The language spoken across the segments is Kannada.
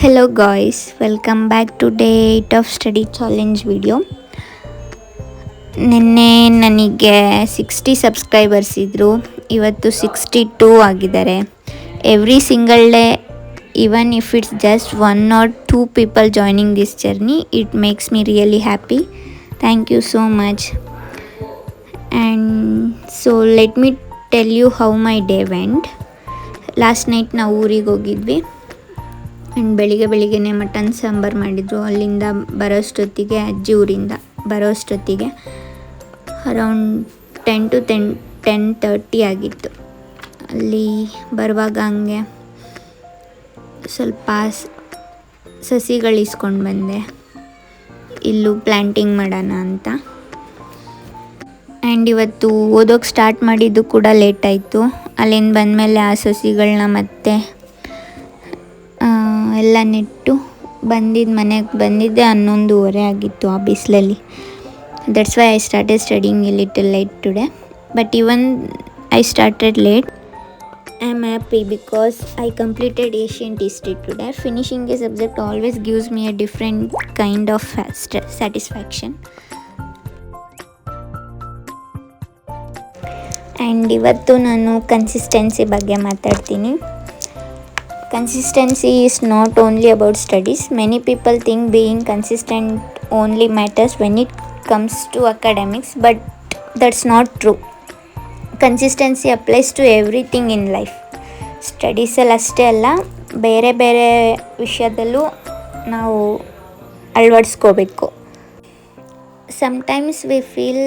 Hello guys, welcome back to day 8 of study challenge video. ನಿನ್ನೆ ನನಗೆ 60 ಸಬ್ಸ್ಕ್ರೈಬರ್ಸ್ ಇದ್ದರು, ಇವತ್ತು 62 ಆಗಿದ್ದಾರೆ. Every single day, even if it's just 1 or 2 people joining this journey, it makes me really happy. Thank you so much. And so let me tell you how my day went. Last night ನಾವು ಊರಿಗೆ ಹೋಗಿದ್ವಿ ಆ್ಯಂಡ್ ಬೆಳಿಗ್ಗೆನೇ ಮಟನ್ ಸಾಂಬಾರು ಮಾಡಿದರು. ಅಲ್ಲಿಂದ ಬರೋಷ್ಟೊತ್ತಿಗೆ ಅಜ್ಜಿ ಊರಿಂದ ಬರೋಷ್ಟೊತ್ತಿಗೆ ಅರೌಂಡ್ 10 to 10:30 ಆಗಿತ್ತು. ಅಲ್ಲಿ ಬರುವಾಗ ಹಂಗೆ ಸ್ವಲ್ಪ ಸಸಿಗಳು ಇಸ್ಕೊಂಡು ಬಂದೆ, ಇಲ್ಲೂ ಪ್ಲ್ಯಾಂಟಿಂಗ್ ಮಾಡೋಣ ಅಂತ. ಆ್ಯಂಡ್ ಇವತ್ತು ಓದೋಕ್ಕೆ ಸ್ಟಾರ್ಟ್ ಮಾಡಿದ್ದು ಕೂಡ ಲೇಟ್ ಆಯಿತು. ಅಲ್ಲಿಂದ ಬಂದಮೇಲೆ ಆ ಸಸಿಗಳನ್ನ ಮತ್ತೆ ಎಲ್ಲ ನೆಟ್ಟು ಮನೆಗೆ ಬಂದಿದ್ದೆ 11:30 ಆಗಿತ್ತು ಆ ಬಿಸಿಲಲ್ಲಿ. That's why I started studying A little late today. But even I started late, I am happy because I completed Asian history today. Finishing A subject always gives me a different kind of satisfaction. And ಇವತ್ತು ನಾನು ಕನ್ಸಿಸ್ಟೆನ್ಸಿ ಬಗ್ಗೆ ಮಾತಾಡ್ತೀನಿ. Consistency is not only about studies. Many people think being consistent only matters when it comes to academics, but that's not true. Consistency applies to everything in life. ಸ್ಟಡೀಸಲ್ಲಿ ಅಷ್ಟೇ ಅಲ್ಲ, ಬೇರೆ ಬೇರೆ ವಿಷಯದಲ್ಲೂ ನಾವು ಅಳವಡಿಸ್ಕೋಬೇಕು. Sometimes we feel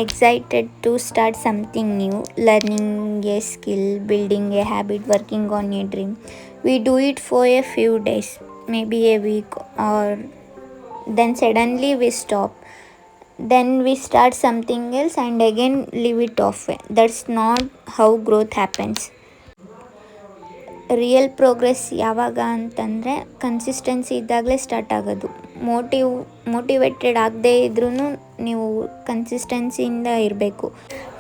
excited to start something new, learning a skill, building a habit, working on a dream. We do it for a few days, maybe a week, or then suddenly we stop. Then we start something else and again leave it off. That's not how growth happens. Real progress ಯಾವಾಗ ಅಂತಂದರೆ ಕನ್ಸಿಸ್ಟೆನ್ಸಿ ಇದ್ದಾಗಲೇ ಸ್ಟಾರ್ಟ್ ಆಗೋದು. ಮೋಟಿವೇಟೆಡ್ ಆಗದೇ ಇದ್ರೂ ನೀವು ಕನ್ಸಿಸ್ಟೆನ್ಸಿಯಿಂದ ಇರಬೇಕು.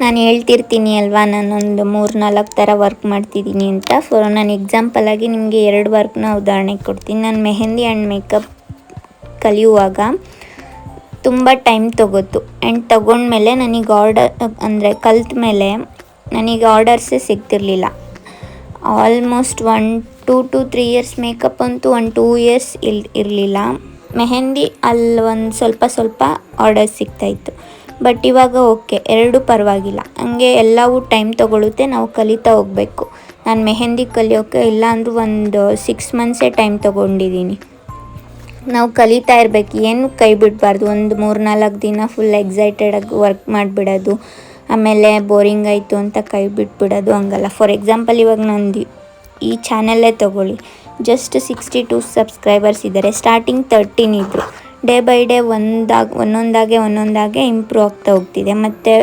ನಾನು ಹೇಳ್ತಿರ್ತೀನಿ ಅಲ್ವಾ, ನಾನೊಂದು 3-4 ಥರ ವರ್ಕ್ ಮಾಡ್ತಿದ್ದೀನಿ ಅಂತ. ನಾನು ಎಕ್ಸಾಂಪಲಾಗಿ ನಿಮಗೆ 2 ವರ್ಕ್ನ ಉದಾಹರಣೆ ಕೊಡ್ತೀನಿ. ನಾನು ಮೆಹಂದಿ ಆ್ಯಂಡ್ ಮೇಕಪ್ ಕಲಿಯುವಾಗ ತುಂಬ ಟೈಮ್ ತೊಗೋತು. ಆ್ಯಂಡ್ ತೊಗೊಂಡ್ಮೇಲೆ ನನಗೆ ಕಲ್ತ ಮೇಲೆ ನನಗೆ ಆರ್ಡರ್ಸೇ ಸಿಗ್ತಿರ್ಲಿಲ್ಲ. ಆಲ್ಮೋಸ್ಟ್ 1-2 to 3 years, ಮೇಕಪ್ ಅಂತೂ 1-2 years ಇರಲಿಲ್ಲ. ಮೆಹಂದಿ ಅಲ್ಲಿ ಒಂದು ಸ್ವಲ್ಪ ಆರ್ಡರ್ ಸಿಗ್ತಾಯಿತ್ತು. ಬಟ್ ಇವಾಗ ಓಕೆ, 2 ಪರವಾಗಿಲ್ಲ. ಹಂಗೆ ಎಲ್ಲವೂ ಟೈಮ್ ತೊಗೊಳುತ್ತೆ, ನಾವು ಕಲಿತಾ ಹೋಗಬೇಕು. ನಾನು ಮೆಹಂದಿ ಕಲಿಯೋಕ್ಕೆ ಇಲ್ಲ ಅಂದರೂ ಒಂದು 6 months ಟೈಮ್ ತೊಗೊಂಡಿದ್ದೀನಿ. ನಾವು ಕಲಿತಾ ಇರಬೇಕು, ಏನು ಕೈ ಬಿಡಬಾರ್ದು. ಒಂದು 3-4 ದಿನ ಫುಲ್ ಎಕ್ಸೈಟೆಡಾಗಿ ವರ್ಕ್ ಮಾಡಿಬಿಡೋದು, ಆಮೇಲೆ ಬೋರಿಂಗ್ ಆಯಿತು ಅಂತ ಕೈ ಬಿಟ್ಬಿಡೋದು, ಹಂಗಲ್ಲ. ಫಾರ್ ಎಕ್ಸಾಂಪಲ್, ಇವಾಗ ನಂದು ಈ ಚಾನಲ್ಲೇ ತೊಗೊಳ್ಳಿ, ಜಸ್ಟ್ 62 ಸಬ್ಸ್ಕ್ರೈಬರ್ಸ್ ಇದ್ದಾರೆ. ಸ್ಟಾರ್ಟಿಂಗ್ 13 ಇದ್ದರು. ಡೇ ಬೈ ಡೇ ಒಂದೊಂದಾಗೆ ಇಂಪ್ರೂವ್ ಆಗ್ತಾ ಹೋಗ್ತಿದೆ. ಮತ್ತು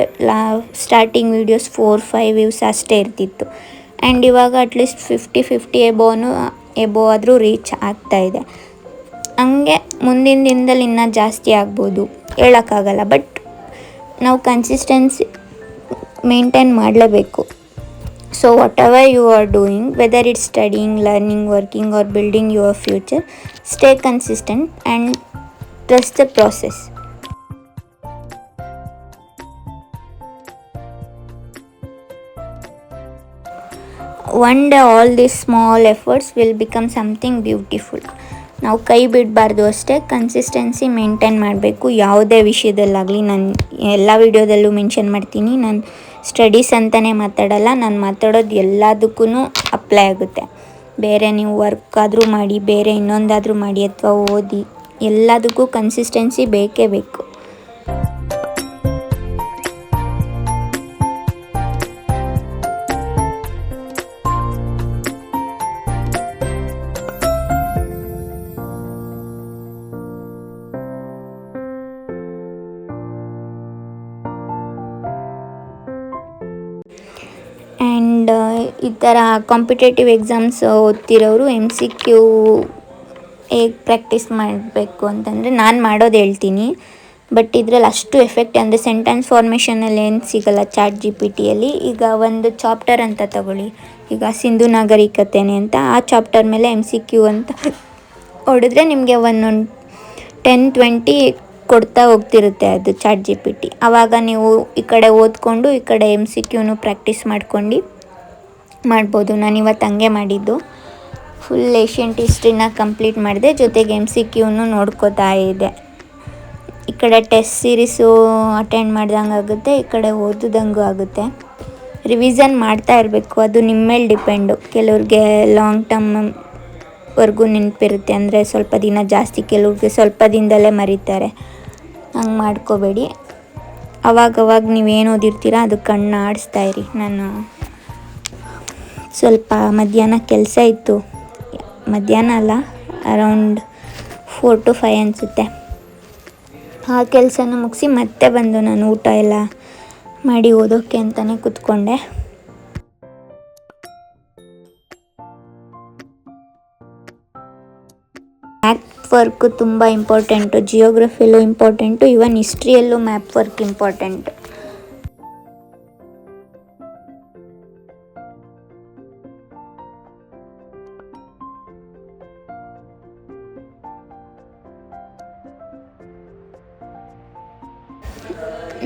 ಸ್ಟಾರ್ಟಿಂಗ್ ವೀಡಿಯೋಸ್ 4-5 ವ್ಯೂಸ್ ಅಷ್ಟೇ ಇರ್ತಿತ್ತು. ಆ್ಯಂಡ್ ಇವಾಗ ಅಟ್ಲೀಸ್ಟ್ 50 ಎಬೋ ಆದರೂ ರೀಚ್ ಆಗ್ತಾಯಿದೆ. ಹಂಗೆ ಮುಂದಿನ ದಿನದಲ್ಲಿ ಇನ್ನೂ ಜಾಸ್ತಿ ಆಗ್ಬೋದು, ಹೇಳೋಕ್ಕಾಗಲ್ಲ. ಬಟ್ ನಾವು ಕನ್ಸಿಸ್ಟೆನ್ಸಿ ಮೇಂಟೈನ್ ಮಾಡಲೇಬೇಕು. So whatever you are doing, whether it's studying, learning, working or building your future, stay consistent and trust the process. One day all these small efforts will become something beautiful. ನಾವು ಕೈ ಬಿಡಬಾರ್ದು ಅಷ್ಟೇ, ಕನ್ಸಿಸ್ಟೆನ್ಸಿ ಮೇಂಟೈನ್ ಮಾಡಬೇಕು. ಯಾವುದೇ ವಿಷಯದಲ್ಲಾಗಲಿ, ನಾನು ಎಲ್ಲ ವೀಡಿಯೋದಲ್ಲೂ ಮೆನ್ಷನ್ ಮಾಡ್ತೀನಿ, ನಾನು ಸ್ಟಡೀಸ್ ಅಂತಲೇ ಮಾತಾಡಲ್ಲ. ನಾನು ಮಾತಾಡೋದು ಎಲ್ಲದಕ್ಕೂ ಅಪ್ಲೈ ಆಗುತ್ತೆ. ಬೇರೆ ನೀವು ವರ್ಕ್ ಆದರೂ ಮಾಡಿ, ಬೇರೆ ಇನ್ನೊಂದಾದರೂ ಮಾಡಿ, ಅಥವಾ ಓದಿ, ಎಲ್ಲದಕ್ಕೂ ಕನ್ಸಿಸ್ಟೆನ್ಸಿ ಬೇಕೇ ಬೇಕು. ಆ್ಯಂಡ್ ಈ ಥರ ಕಾಂಪಿಟೇಟಿವ್ ಎಕ್ಸಾಮ್ಸ್ ಓದ್ತಿರೋರು MCQ ಹೇಗೆ ಪ್ರಾಕ್ಟೀಸ್ ಮಾಡಬೇಕು ಅಂತಂದರೆ, ನಾನು ಮಾಡೋದು ಹೇಳ್ತೀನಿ. ಬಟ್ ಇದರಲ್ಲಿ ಅಷ್ಟು ಎಫೆಕ್ಟ್ ಅಂದರೆ ಸೆಂಟೆನ್ಸ್ ಫಾರ್ಮೇಷನಲ್ಲಿ ಏನು ಸಿಗಲ್ಲ ChatGPTಯಲ್ಲಿ. ಈಗ ಒಂದು ಚಾಪ್ಟರ್ ಅಂತ ತಗೊಳ್ಳಿ, ಈಗ ಸಿಂಧು ನಾಗರಿಕತೆನೇ ಅಂತ, ಆ ಚಾಪ್ಟರ್ ಮೇಲೆ MCQ ಅಂತ ಹೊಡೆದ್ರೆ ನಿಮಗೆ ಒಂದೊಂದು 10-20 ಕೊಡ್ತಾ ಹೋಗ್ತಿರುತ್ತೆ ಅದು ಚಾಟ್ ಜಿ ಪಿ ಟಿ. ಆವಾಗ ನೀವು ಈ ಕಡೆ ಓದ್ಕೊಂಡು ಈ ಕಡೆ MCQನೂ ಪ್ರಾಕ್ಟೀಸ್ ಮಾಡ್ಕೊಂಡು ಮಾಡ್ಬೋದು. ನಾನು ಇವತ್ತು ಹಂಗೆ ಮಾಡಿದ್ದು. ಫುಲ್ ಏಷ್ಯಂಟ್ ಹಿಸ್ಟ್ರಿನ ಕಂಪ್ಲೀಟ್ ಮಾಡಿದೆ, ಜೊತೆಗೆ MCQನೂ ನೋಡ್ಕೋತಾ ಇದೆ. ಈ ಕಡೆ ಟೆಸ್ಟ್ ಸೀರೀಸು ಅಟೆಂಡ್ ಮಾಡ್ದಂಗೆ ಆಗುತ್ತೆ, ಈ ಕಡೆ ಓದಿದಂಗೂ ಆಗುತ್ತೆ. ರಿವಿಸನ್ ಮಾಡ್ತಾ ಇರಬೇಕು, ಅದು ನಿಮ್ಮ ಮೇಲೆ ಡಿಪೆಂಡು. ಕೆಲವ್ರಿಗೆ ಲಾಂಗ್ ಟರ್ಮ್ವರೆಗೂ ನೆನಪಿರುತ್ತೆ, ಅಂದರೆ ಸ್ವಲ್ಪ ದಿನ ಜಾಸ್ತಿ, ಕೆಲವ್ರಿಗೆ ಸ್ವಲ್ಪ ದಿನದಲ್ಲೇ ಮರೀತಾರೆ. ಹಂಗೆ ಮಾಡ್ಕೋಬೇಡಿ. ಅವಾಗವಾಗ ನೀವೇನು ಓದಿರ್ತೀರ ಅದು ಕಣ್ಣು ಆಡಿಸ್ತಾ ಇರಿ. ನಾನು ಸ್ವಲ್ಪ ಮಧ್ಯಾಹ್ನ ಕೆಲಸ ಇತ್ತು, ಮಧ್ಯಾಹ್ನ ಅಲ್ಲ, ಅರೌಂಡ್ 4 to 5 ಅನಿಸುತ್ತೆ. ಆ ಕೆಲಸನ ಮುಗಿಸಿ ಮತ್ತೆ ಬಂದು ನಾನು ಊಟ ಎಲ್ಲ ಮಾಡಿ ಓದೋಕ್ಕೆ ಅಂತಲೇ ಕೂತ್ಕೊಂಡೆ. ಮ್ಯಾಪ್ ವರ್ಕು ತುಂಬ ಇಂಪಾರ್ಟೆಂಟು, ಜಿಯೋಗ್ರಫಿಯಲ್ಲೂ ಇಂಪಾರ್ಟೆಂಟು, ಈವನ್ ಹಿಸ್ಟ್ರಿಯಲ್ಲೂ ಮ್ಯಾಪ್ ವರ್ಕ್ ಇಂಪಾರ್ಟೆಂಟು.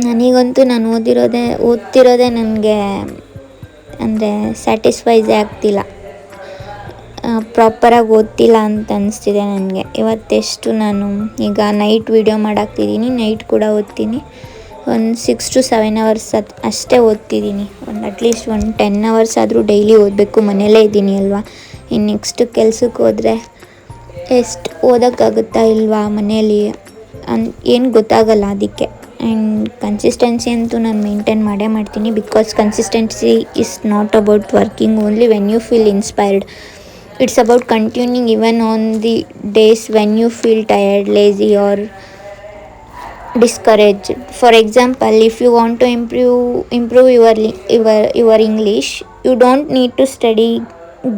ನನಗಂತೂ ನಾನು ಓದ್ತಿರೋದೇ ನನಗೆ ಅಂದರೆ ಸ್ಯಾಟಿಸ್ಫೈಸೇ ಆಗ್ತಿಲ್ಲ, ಪ್ರಾಪರಾಗಿ ಓದ್ತಿಲ್ಲ ಅಂತ ಅನಿಸ್ತಿದೆ ನನಗೆ. ಇವತ್ತೆಷ್ಟು ನಾನು ಈಗ ನೈಟ್ ವೀಡಿಯೋ ಮಾಡಾಕ್ತಿದ್ದೀನಿ, ನೈಟ್ ಕೂಡ ಓದ್ತೀನಿ. ಒಂದು 6 to 7 hours ಅಷ್ಟೇ ಓದ್ತಿದ್ದೀನಿ. ಅಟ್ಲೀಸ್ಟ್ 10 hours ಆದರೂ ಡೈಲಿ ಓದಬೇಕು. ಮನೆಯಲ್ಲೇ ಇದ್ದೀನಿ ಅಲ್ವಾ, ಇನ್ನು ನೆಕ್ಸ್ಟ್ ಕೆಲ್ಸಕ್ಕೆ ಹೋದರೆ ಎಷ್ಟು ಓದೋಕ್ಕಾಗುತ್ತಾ ಇಲ್ವಾ ಮನೇಲಿ ಏನು ಗೊತ್ತಾಗಲ್ಲ. ಅದಕ್ಕೆ ಆ್ಯಂಡ್ ಕನ್ಸಿಸ್ಟೆನ್ಸಿ ಅಂತೂ ನಾನು ಮೇಂಟೈನ್ ಮಾಡೇ ಮಾಡ್ತೀನಿ. Because consistency is not about working only when you feel inspired. It's about continuing even on the days when you feel tired, lazy or discouraged. For example, if you want to improve your English, you don't need to study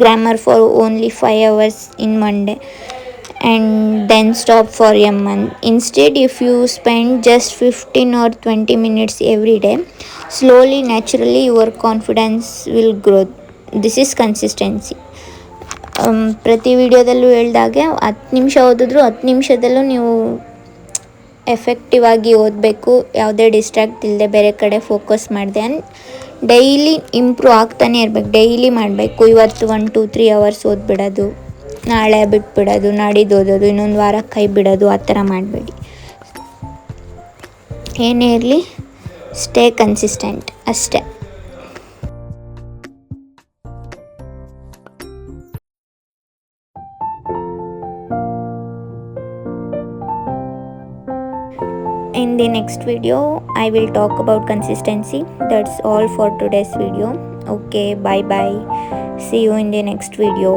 grammar for only 5 hours in one day and then stop for a month. Instead, if you spend just 15 or 20 minutes every day, slowly, naturally your confidence will grow. This is consistency. ಪ್ರತಿ ವಿಡಿಯೋದಲ್ಲೂ ಹೇಳ್ದಾಗೆ 10 ನಿಮಿಷ ಓದಿದ್ರು 10 ನಿಮಿಷದಲ್ಲೂ ನೀವು ಎಫೆಕ್ಟಿವ್ ಆಗಿ ಓದಬೇಕು, ಯಾವುದೇ ಡಿಸ್ಟ್ರಾಕ್ಟ್ ಇಲ್ಲದೆ ಬೇರೆ ಕಡೆ ಫೋಕಸ್ ಮಾಡಿದೆ. ಆ್ಯಂಡ್ ಡೈಲಿ ಇಂಪ್ರೂವ್ ಆಗ್ತಾನೆ ಇರಬೇಕು, ಡೈಲಿ ಮಾಡಬೇಕು. ಇವತ್ತು 1 to 3 hours ಓದ್ಬಿಡೋದು, ನಾಳೆ ಬಿಟ್ಬಿಡೋದು, ನಾಡಿದ್ದು ಓದೋದು, ಇನ್ನೊಂದು ವಾರ ಕೈ ಬಿಡೋದು, ಆ ಥರ ಮಾಡಬೇಡಿ. ಏನೇ ಇರಲಿ, ಸ್ಟೇ ಕನ್ಸಿಸ್ಟೆಂಟ್ ಅಷ್ಟೇ. In the next video, I will talk about consistency. That's all for today's video. Okay, bye bye. See you in the next video.